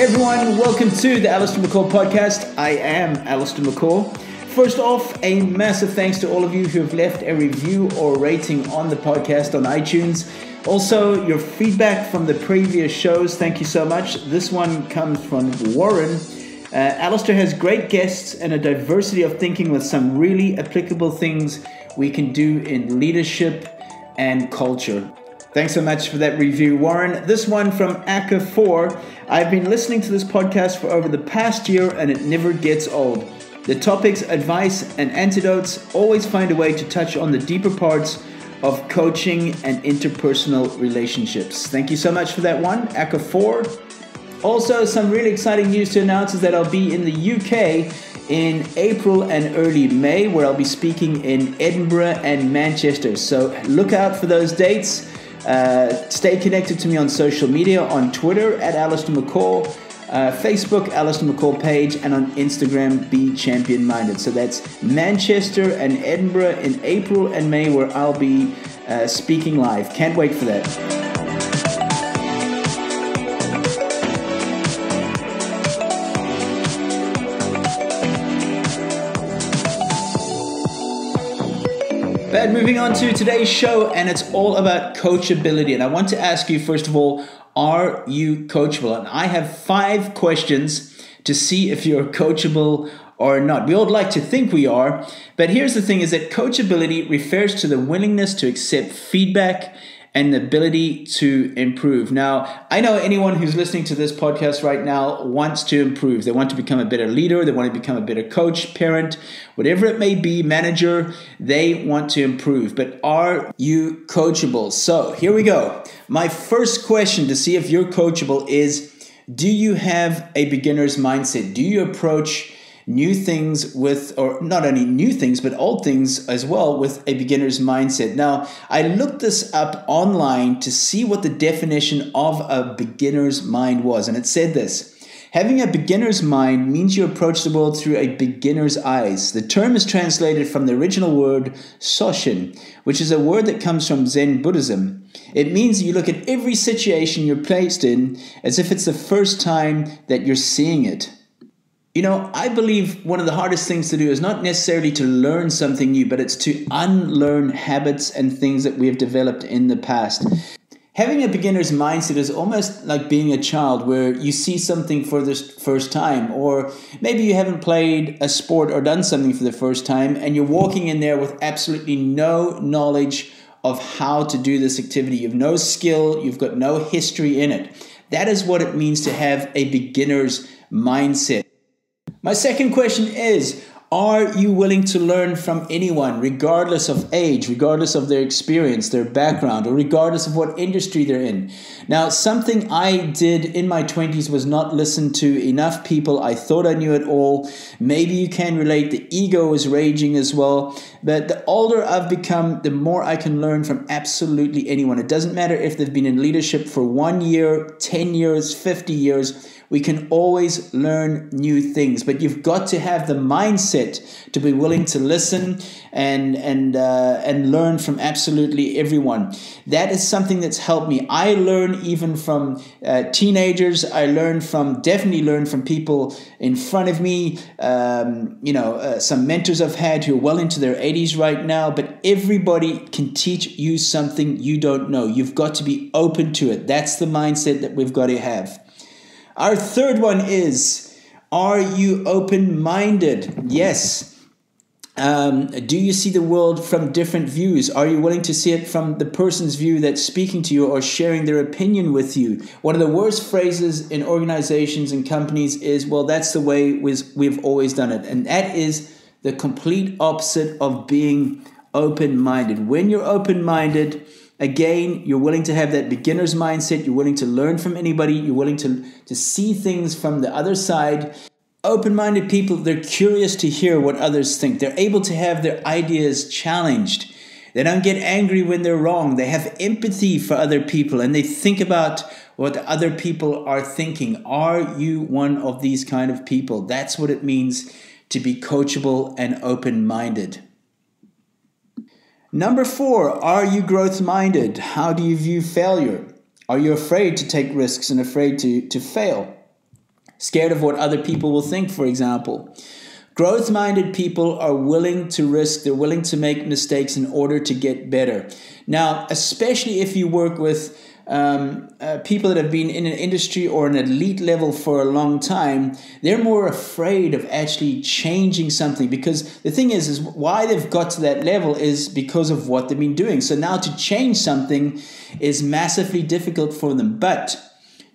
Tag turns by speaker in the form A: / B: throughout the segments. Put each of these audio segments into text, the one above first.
A: Hey everyone, welcome to the Allistair McCall podcast. I am Allistair McCall. First off, a massive thanks to all of you who have left a review or rating on the podcast on iTunes. Also, your feedback from the previous shows, thank you so much. This one comes from Warren. Allistair has great guests and a diversity of thinking with some really applicable things we can do in leadership and culture. Thanks so much for that review, Warren. This one from Aka4. I've been listening to this podcast for over the past year and it never gets old. The topics, advice, and antidotes always find a way to touch on the deeper parts of coaching and interpersonal relationships. Thank you so much for that one, Aka4. Also, some really exciting news to announce is that I'll be in the UK in April and early May, where I'll be speaking in Edinburgh and Manchester. So look out for those dates. Stay connected to me on social media, on Twitter at Allistair McCall, Facebook Allistair McCall page, and on Instagram Be Champion Minded. So that's Manchester and Edinburgh in April and May, where I'll be speaking live. Can't wait for that. But moving on to today's show, and it's all about coachability. And I want to ask you, first of all, are you coachable? And I have 5 questions to see if you're coachable or not. We all like to think we are, but here's the thing is that coachability refers to the willingness to accept feedback and the ability to improve. Now, I know anyone who's listening to this podcast right now wants to improve. They want to become a better leader. They want to become a better coach, parent, whatever it may be, manager. They want to improve. But are you coachable? So here we go. My first question to see if you're coachable is, do you have a beginner's mindset? Do you approach new things with, or not only new things, but old things as well, with a beginner's mindset? Now, I looked this up online to see what the definition of a beginner's mind was. And it said this: having a beginner's mind means you approach the world through a beginner's eyes. The term is translated from the original word Soshin, which is a word that comes from Zen Buddhism. It means you look at every situation you're placed in as if it's the first time that you're seeing it. You know, I believe one of the hardest things to do is not necessarily to learn something new, but it's to unlearn habits and things that we have developed in the past. Having a beginner's mindset is almost like being a child, where you see something for the first time, or maybe you haven't played a sport or done something for the first time, and you're walking in there with absolutely no knowledge of how to do this activity. You have no skill, you've got no history in it. That is what it means to have a beginner's mindset. My second question is, are you willing to learn from anyone, regardless of age, regardless of their experience, their background, or regardless of what industry they're in? Now, something I did in my 20s was not listen to enough people. I thought I knew it all. Maybe you can relate. The ego is raging as well. But the older I've become, the more I can learn from absolutely anyone. It doesn't matter if they've been in leadership for 1 year, 10 years, 50 years. We can always learn new things, but you've got to have the mindset to be willing to listen and learn from absolutely everyone. That is something that's helped me. I learn even from teenagers. I definitely learn from people in front of me. Some mentors I've had who are well into their 80s right now. But everybody can teach you something you don't know. You've got to be open to it. That's the mindset that we've got to have. Our third one is, are you open-minded? Yes. Do you see the world from different views? Are you willing to see it from the person's view that's speaking to you or sharing their opinion with you? One of the worst phrases in organizations and companies is, well, that's the way we've always done it. And that is the complete opposite of being open-minded. When you're open-minded, again, you're willing to have that beginner's mindset. You're willing to learn from anybody. You're willing to see things from the other side. Open-minded people, they're curious to hear what others think. They're able to have their ideas challenged. They don't get angry when they're wrong. They have empathy for other people, and they think about what other people are thinking. Are you one of these kind of people? That's what it means to be coachable and open-minded. Number 4, are you growth-minded? How do you view failure? Are you afraid to take risks and afraid to fail? scared of what other people will think, for example. Growth-minded people are willing to risk, they're willing to make mistakes in order to get better. Now, especially if you work with people that have been in an industry or an elite level for a long time, they're more afraid of actually changing something, because the thing is why they've got to that level is because of what they've been doing. So now to change something is massively difficult for them. But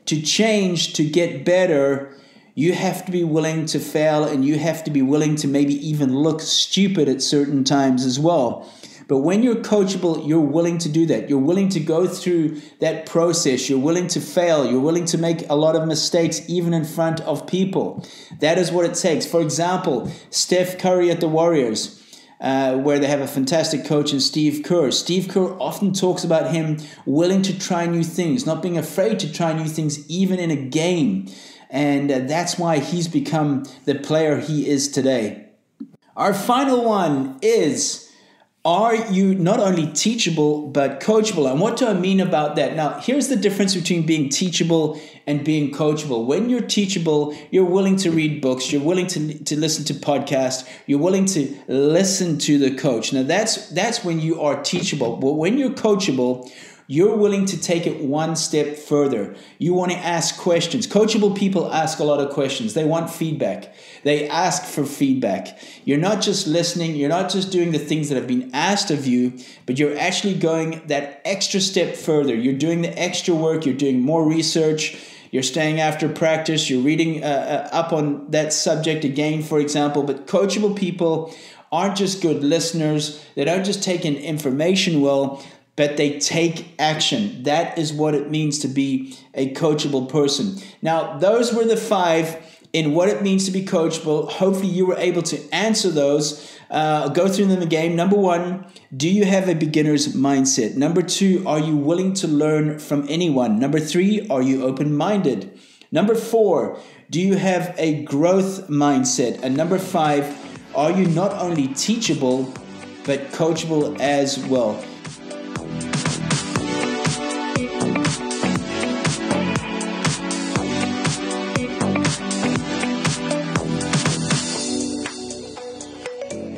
A: to change, to get better, you have to be willing to fail, and you have to be willing to maybe even look stupid at certain times as well. But when you're coachable, you're willing to do that. You're willing to go through that process. You're willing to fail. You're willing to make a lot of mistakes, even in front of people. That is what it takes. For example, Steph Curry at the Warriors, where they have a fantastic coach in Steve Kerr. Steve Kerr often talks about him willing to try new things, not being afraid to try new things, even in a game. And that's why he's become the player he is today. Our final one is, are you not only teachable, but coachable? And what do I mean about that? Now, here's the difference between being teachable and being coachable. When you're teachable, you're willing to read books, you're willing to listen to podcasts, you're willing to listen to the coach. Now, that's when you are teachable. But when you're coachable, you're willing to take it one step further. You want to ask questions. Coachable people ask a lot of questions. They want feedback. They ask for feedback. You're not just listening. You're not just doing the things that have been asked of you, but you're actually going that extra step further. You're doing the extra work. You're doing more research. You're staying after practice. You're reading up on that subject again, for example. But coachable people aren't just good listeners. They don't just take in information well, but they take action. That is what it means to be a coachable person. Now, those were the 5 in what it means to be coachable. Hopefully you were able to answer those. I'll go through them again. Number 1, do you have a beginner's mindset? Number 2, are you willing to learn from anyone? Number 3, are you open-minded? Number 4, do you have a growth mindset? And number 5, are you not only teachable, but coachable as well?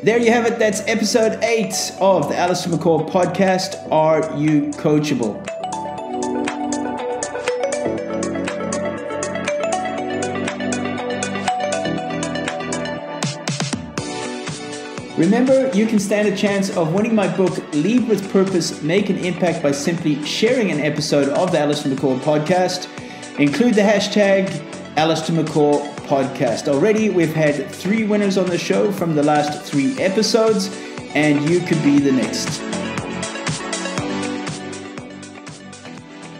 A: There you have it. That's episode 8 of the Allistair McCall podcast, Are You Coachable? Remember, you can stand a chance of winning my book, Lead with Purpose, Make an Impact, by simply sharing an episode of the Allistair McCall podcast. Include the hashtag Allistair McCall podcast. Already, we've had 3 winners on the show from the last 3 episodes, and you could be the next.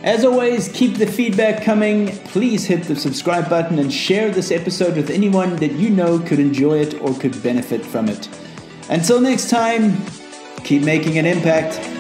A: As always, keep the feedback coming. Please hit the subscribe button and share this episode with anyone that you know could enjoy it or could benefit from it. Until next time, keep making an impact.